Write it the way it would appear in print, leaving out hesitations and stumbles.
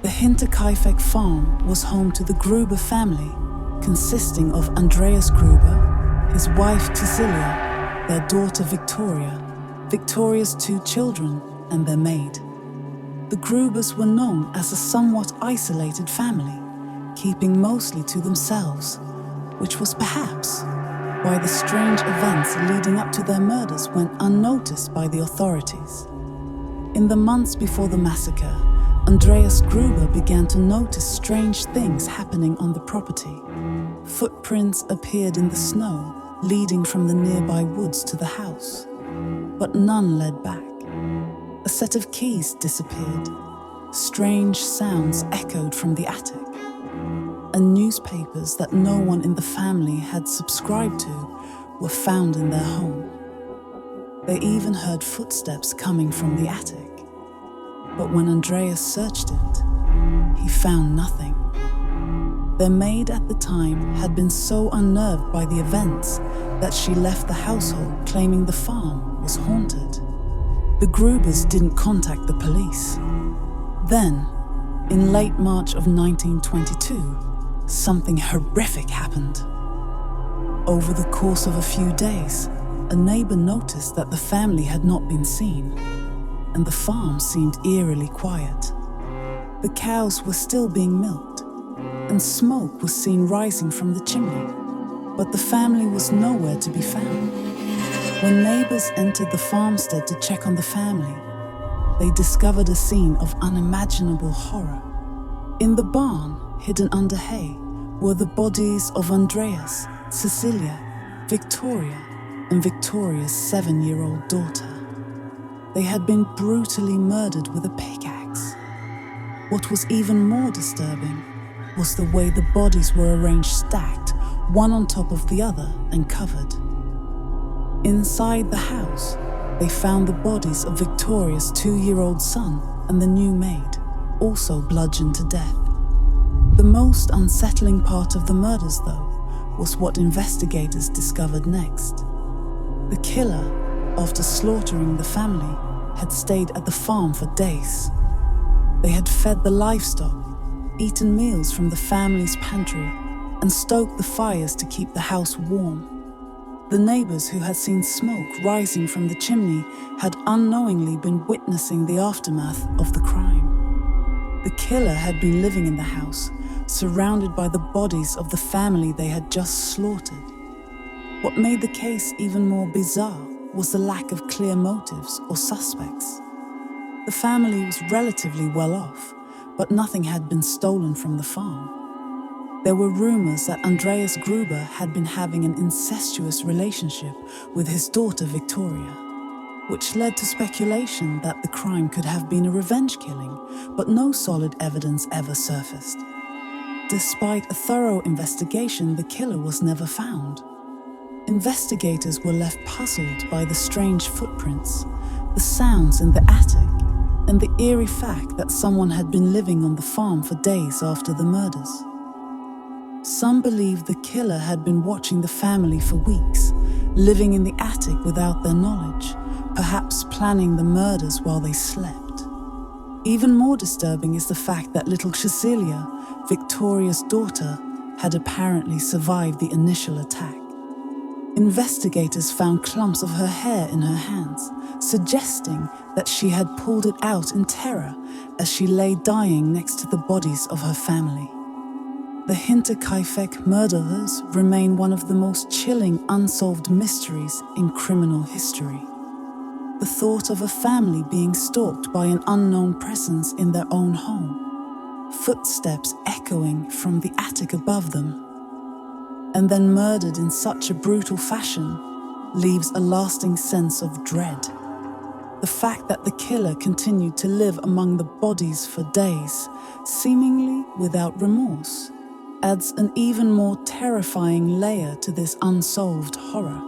The Hinterkaifeck farm was home to the Gruber family, consisting of Andreas Gruber, his wife Cecilia, their daughter Victoria, Victoria's 2 children, and their maid. The Grubers were known as a somewhat isolated family, keeping mostly to themselves, which was perhaps why the strange events leading up to their murders went unnoticed by the authorities. In the months before the massacre, Andreas Gruber began to notice strange things happening on the property. Footprints appeared in the snow, leading from the nearby woods to the house, but none led back. A set of keys disappeared. Strange sounds echoed from the attic, and newspapers that no one in the family had subscribed to were found in their home. They even heard footsteps coming from the attic. But when Andreas searched it, he found nothing. Their maid at the time had been so unnerved by the events that she left the household claiming the farm was haunted. The Grubers didn't contact the police. Then, in late March of 1922, something horrific happened. Over the course of a few days, a neighbor noticed that the family had not been seen, and the farm seemed eerily quiet. The cows were still being milked, and smoke was seen rising from the chimney, but the family was nowhere to be found. When neighbors entered the farmstead to check on the family, they discovered a scene of unimaginable horror. In the barn, hidden under hay, were the bodies of Andreas, Cecilia, Victoria, and Victoria's 7-year-old daughter. They had been brutally murdered with a pickaxe. What was even more disturbing was the way the bodies were arranged stacked, one on top of the other and covered. Inside the house, they found the bodies of Victoria's 2-year-old son and the new maid, also bludgeoned to death. The most unsettling part of the murders, though, was what investigators discovered next. The killer, after slaughtering the family, had stayed at the farm for days. They had fed the livestock, eaten meals from the family's pantry, and stoked the fires to keep the house warm. The neighbors who had seen smoke rising from the chimney had unknowingly been witnessing the aftermath of the crime. The killer had been living in the house, surrounded by the bodies of the family they had just slaughtered. What made the case even more bizarre was the lack of clear motives or suspects. The family was relatively well off, but nothing had been stolen from the farm. There were rumors that Andreas Gruber had been having an incestuous relationship with his daughter Victoria, which led to speculation that the crime could have been a revenge killing, but no solid evidence ever surfaced. Despite a thorough investigation, the killer was never found. Investigators were left puzzled by the strange footprints, the sounds in the attic, and the eerie fact that someone had been living on the farm for days after the murders. Some believed the killer had been watching the family for weeks, living in the attic without their knowledge, perhaps planning the murders while they slept. Even more disturbing is the fact that little Cecilia, Victoria's daughter, had apparently survived the initial attack. Investigators found clumps of her hair in her hands, suggesting that she had pulled it out in terror as she lay dying next to the bodies of her family. The Hinterkaifeck murderers remain one of the most chilling unsolved mysteries in criminal history. The thought of a family being stalked by an unknown presence in their own home, footsteps echoing from the attic above them, and then murdered in such a brutal fashion, leaves a lasting sense of dread. The fact that the killer continued to live among the bodies for days, seemingly without remorse, adds an even more terrifying layer to this unsolved horror.